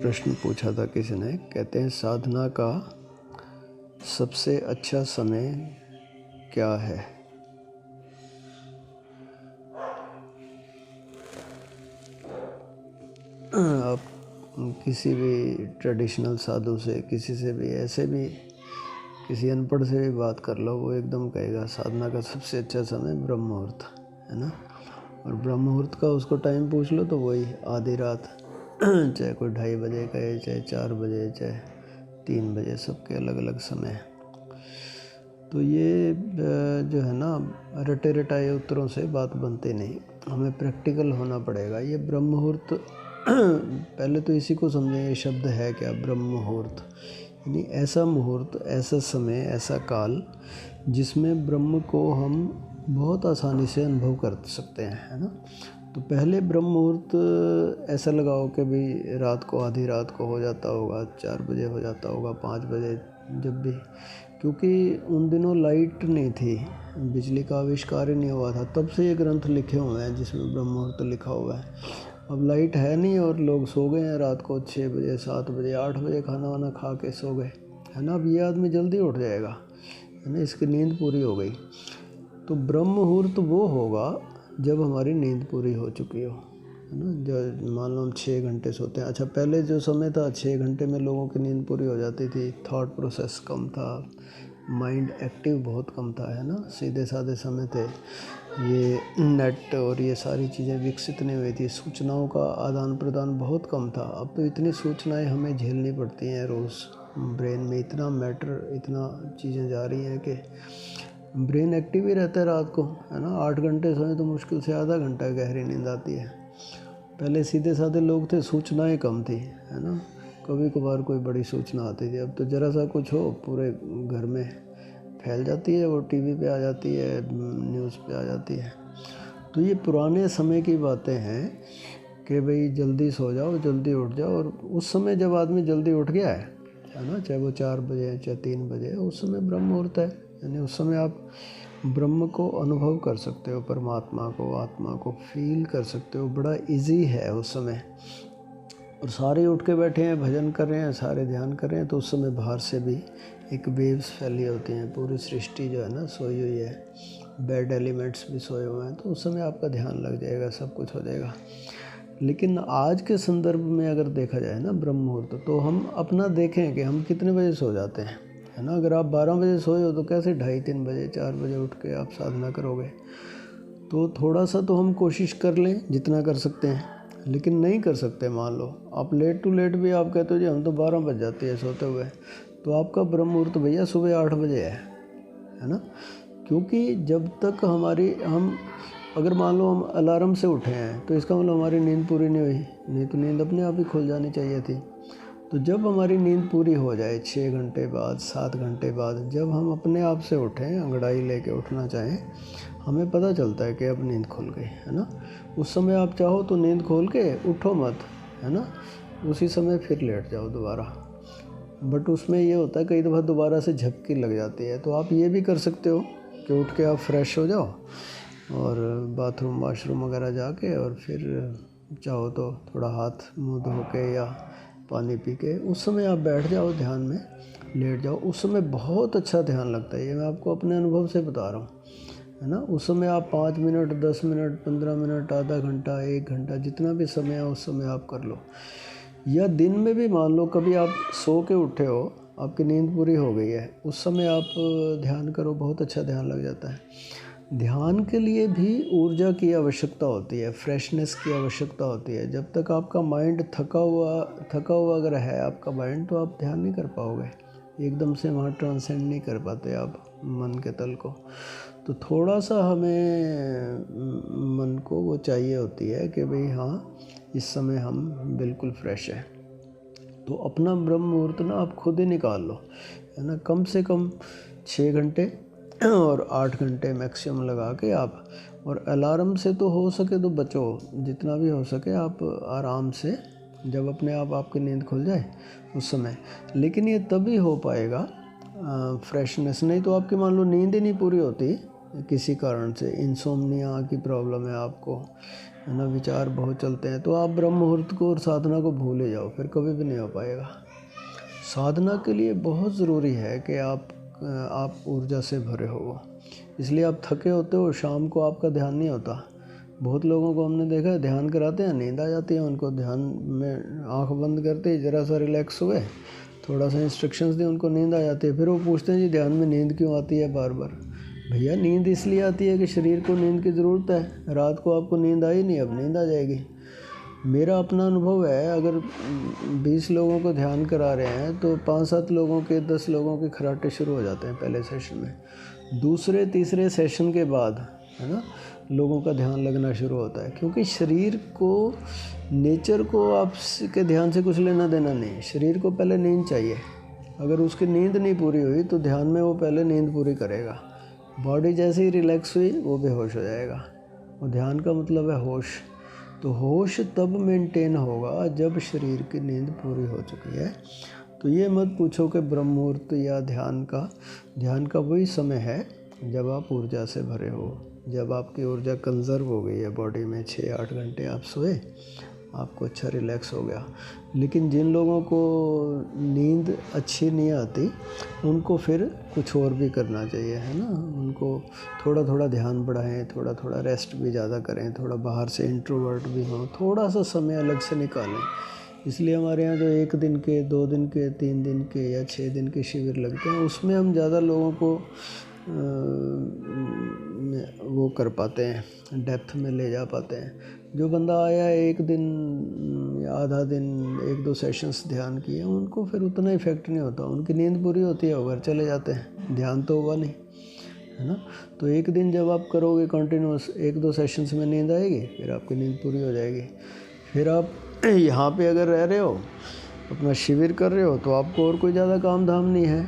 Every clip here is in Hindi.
प्रश्न पूछा था किसी ने, कहते हैं साधना का सबसे अच्छा समय क्या है? आप किसी भी ट्रेडिशनल साधु से, किसी से भी, ऐसे भी किसी अनपढ़ से भी बात कर लो, वो एकदम कहेगा साधना का सबसे अच्छा समय ब्रह्म मुहूर्त है ना। और ब्रह्म मुहूर्त का उसको टाइम पूछ लो तो वही आधी रात चाहे कोई 2:30 बजे कहे, चाहे 4 बजे, चाहे 3 बजे, सबके अलग अलग समय हैं। तो ये जो है ना, रटे रटाए उत्तरों से बात बनती नहीं, हमें प्रैक्टिकल होना पड़ेगा। ये ब्रह्म मुहूर्त पहले तो इसी को समझें, ये शब्द है क्या? ब्रह्म मुहूर्त यानी ऐसा मुहूर्त, ऐसा समय, ऐसा काल जिसमें ब्रह्म को हम बहुत आसानी से अनुभव कर सकते हैं, है ना। तो पहले ब्रह्म मुहूर्त ऐसा लगाओ कि भाई रात को, आधी रात को हो जाता होगा, 4 बजे हो जाता होगा, 5 बजे, जब भी, क्योंकि उन दिनों लाइट नहीं थी, बिजली का आविष्कार ही नहीं हुआ था, तब से ये ग्रंथ लिखे हुए हैं जिसमें ब्रह्म मुहूर्त लिखा हुआ है। अब लाइट है नहीं और लोग सो गए हैं रात को 6 बजे, 7 बजे, 8 बजे खाना वाना खा के सो गए, है ना। अब ये आदमी जल्दी उठ जाएगा, है ना, इसकी नींद पूरी हो गई। तो ब्रह्म मुहूर्त वो होगा जब हमारी नींद पूरी हो चुकी हो, है ना। जो मान लो हम 6 घंटे सोते हैं, अच्छा पहले जो समय था 6 घंटे में लोगों की नींद पूरी हो जाती थी, थॉट प्रोसेस कम था, माइंड एक्टिव बहुत कम था, है ना, सीधे साधे समय थे, ये नेट और ये सारी चीज़ें विकसित नहीं हुई थी, सूचनाओं का आदान प्रदान बहुत कम था। अब तो इतनी सूचनाएं हमें झेलनी पड़ती हैं रोज़, ब्रेन में इतना मैटर, इतना चीज़ें जा रही हैं कि ब्रेन एक्टिव ही रहता है रात को, है ना। 8 घंटे सोए तो मुश्किल से आधा घंटा गहरी नींद आती है। पहले सीधे साधे लोग थे, सूचनाएं कम थी, है ना, कभी कभार कोई बड़ी सूचना आती थी। अब तो ज़रा सा कुछ हो पूरे घर में फैल जाती है, वो टीवी पे आ जाती है, न्यूज़ पे आ जाती है। तो ये पुराने समय की बातें हैं कि भाई जल्दी सो जाओ, जल्दी उठ जाओ। और उस समय जब आदमी जल्दी उठ गया है ना, चाहे वो 4 बजे, चाहे 3 बजे, उस समय ब्रह्म मुहूर्त है, यानी उस समय आप ब्रह्म को अनुभव कर सकते हो, परमात्मा को, आत्मा को फील कर सकते हो, बड़ा इजी है उस समय। और सारे उठ के बैठे हैं, भजन कर रहे हैं, सारे ध्यान कर रहे हैं, तो उस समय बाहर से भी एक वेव्स फैली होती हैं, पूरी सृष्टि जो है ना सोई हुई है, बैड एलिमेंट्स भी सोए हुए हैं, तो उस समय आपका ध्यान लग जाएगा, सब कुछ हो जाएगा। लेकिन आज के संदर्भ में अगर देखा जाए ना ब्रह्म मुहूर्त, तो हम अपना देखें कि हम कितने बजे सो जाते हैं, है ना। अगर आप 12 बजे सोए हो तो कैसे 2:30-3 बजे, 4 बजे उठ के आप साधना करोगे? तो थोड़ा सा तो हम कोशिश कर लें जितना कर सकते हैं, लेकिन नहीं कर सकते। मान लो आप लेट टू लेट भी आप कहते हो जी हम तो 12 बज जाती है सोते हुए, तो आपका ब्रह्म मुहूर्त भैया सुबह 8 बजे है ना। क्योंकि जब तक हम अगर मान लो हम अलार्म से उठे हैं तो इसका मतलब हमारी नींद पूरी नहीं हुई, नहीं तो नींद अपने आप ही खुल जानी चाहिए थी। तो जब हमारी नींद पूरी हो जाए 6 घंटे बाद, 7 घंटे बाद, जब हम अपने आप से उठें, अंगड़ाई लेके उठना चाहें, हमें पता चलता है कि अब नींद खुल गई, है ना। उस समय आप चाहो तो नींद खोल के उठो मत, है ना, उसी समय फिर लेट जाओ दोबारा। बट उसमें ये होता है कई दफ़ा दोबारा से झपकी लग जाती है। तो आप ये भी कर सकते हो कि उठ के आप फ्रेश हो जाओ और बाथरूम वाशरूम वगैरह जाके, और फिर चाहो तो थोड़ा हाथ मुँह धो के या पानी पी के उस समय आप बैठ जाओ, ध्यान में लेट जाओ। उस समय बहुत अच्छा ध्यान लगता है, ये मैं आपको अपने अनुभव से बता रहा हूँ, है ना। उस समय आप 5 मिनट, 10 मिनट, 15 मिनट, आधा घंटा, 1 घंटा, जितना भी समय है उस समय आप कर लो। या दिन में भी मान लो कभी आप सो के उठे हो, आपकी नींद पूरी हो गई है, उस समय आप ध्यान करो, बहुत अच्छा ध्यान लग जाता है। ध्यान के लिए भी ऊर्जा की आवश्यकता होती है, फ्रेशनेस की आवश्यकता होती है। जब तक आपका माइंड थका हुआ अगर है आपका माइंड, तो आप ध्यान नहीं कर पाओगे, एकदम से वहाँ ट्रांसेंड नहीं कर पाते आप मन के तल को। तो थोड़ा सा हमें मन को वो चाहिए होती है कि भाई हाँ इस समय हम बिल्कुल फ्रेश हैं। तो अपना ब्रह्म मुहूर्त ना आप खुद ही निकाल लो, है ना। कम से कम 6 घंटे और 8 घंटे मैक्सिमम लगा के आप, और अलार्म से तो हो सके तो बचो, जितना भी हो सके आप आराम से, जब अपने आप आपकी नींद खुल जाए उस समय। लेकिन ये तभी हो पाएगा फ्रेशनेस, नहीं तो आपकी मान लो नींद ही नहीं पूरी होती, किसी कारण से इंसोम्निया की प्रॉब्लम है आपको, है ना, विचार बहुत चलते हैं, तो आप ब्रह्म मुहूर्त को और साधना को भूल ही जाओ, फिर कभी भी नहीं हो पाएगा। साधना के लिए बहुत ज़रूरी है कि आप ऊर्जा से भरे हो, इसलिए आप थके होते हो, शाम को आपका ध्यान नहीं होता। बहुत लोगों को हमने देखा है ध्यान कराते हैं, नींद आ जाती है उनको, ध्यान में आंख बंद करते ही ज़रा सा रिलैक्स हुए, थोड़ा सा इंस्ट्रक्शंस दिए, उनको नींद आ जाती है। फिर वो पूछते हैं जी ध्यान में नींद क्यों आती है बार बार? भैया नींद इसलिए आती है कि शरीर को नींद की ज़रूरत है। रात को आपको नींद आई नहीं, अब नींद आ जाएगी। मेरा अपना अनुभव है, अगर 20 लोगों को ध्यान करा रहे हैं तो 5-7 लोगों के 10 लोगों के खर्राटे शुरू हो जाते हैं पहले सेशन में। दूसरे तीसरे सेशन के बाद, है ना, लोगों का ध्यान लगना शुरू होता है, क्योंकि शरीर को, नेचर को आपके ध्यान से कुछ लेना देना नहीं। शरीर को पहले नींद चाहिए, अगर उसकी नींद नहीं पूरी हुई तो ध्यान में वो पहले नींद पूरी करेगा। बॉडी जैसे ही रिलैक्स हुई वो बेहोश हो जाएगा, और ध्यान का मतलब है होश। तो होश तब मेंटेन होगा जब शरीर की नींद पूरी हो चुकी है। तो ये मत पूछो कि ब्रह्म मुहूर्त या ध्यान का वही समय है जब आप ऊर्जा से भरे हो, जब आपकी ऊर्जा कंजर्व हो गई है बॉडी में, 6-8 घंटे आप सोए, आपको अच्छा रिलैक्स हो गया। लेकिन जिन लोगों को नींद अच्छी नहीं आती उनको फिर कुछ और भी करना चाहिए, है ना, उनको थोड़ा थोड़ा ध्यान बढ़ाएं, थोड़ा थोड़ा रेस्ट भी ज़्यादा करें, थोड़ा बाहर से इंट्रोवर्ट भी हों, थोड़ा सा समय अलग से निकालें। इसलिए हमारे यहाँ जो 1 दिन के, 2 दिन के, 3 दिन के या 6 दिन के शिविर लगते हैं, उसमें हम ज़्यादा लोगों को वो कर पाते हैं, डेप्थ में ले जा पाते हैं। जो बंदा आया 1 दिन या आधा दिन, 1-2 सेशंस ध्यान किए, उनको फिर उतना इफेक्ट नहीं होता, उनकी नींद पूरी होती है, वो घर चले जाते हैं, ध्यान तो हुआ नहीं, है ना। तो 1 दिन जब आप करोगे कंटिन्यूस, 1-2 सेशंस में नींद आएगी, फिर आपकी नींद पूरी हो जाएगी। फिर आप यहाँ पे अगर रह रहे हो, अपना शिविर कर रहे हो, तो आपको और कोई ज़्यादा काम धाम नहीं है,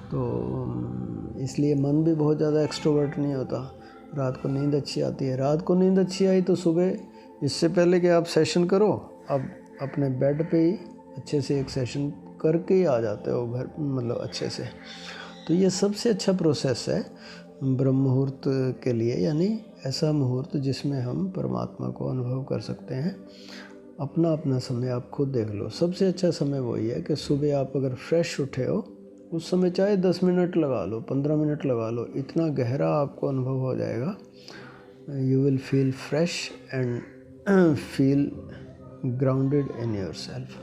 तो इसलिए मन भी बहुत ज़्यादा एक्सट्रोवर्ट नहीं होता। रात को नींद अच्छी आती है। रात को नींद अच्छी आई तो सुबह, इससे पहले कि आप सेशन करो, अब अपने बेड पे ही अच्छे से एक सेशन करके ही आ जाते हो घर, मतलब अच्छे से। तो ये सबसे अच्छा प्रोसेस है ब्रह्म मुहूर्त के लिए, यानी ऐसा मुहूर्त जिसमें हम परमात्मा को अनुभव कर सकते हैं। अपना अपना समय आप खुद देख लो। सबसे अच्छा समय वही है कि सुबह आप अगर फ्रेश उठे हो, उस समय चाहे 10 मिनट लगा लो, 15 मिनट लगा लो, इतना गहरा आपको अनुभव हो जाएगा। You will feel fresh and feel grounded in yourself.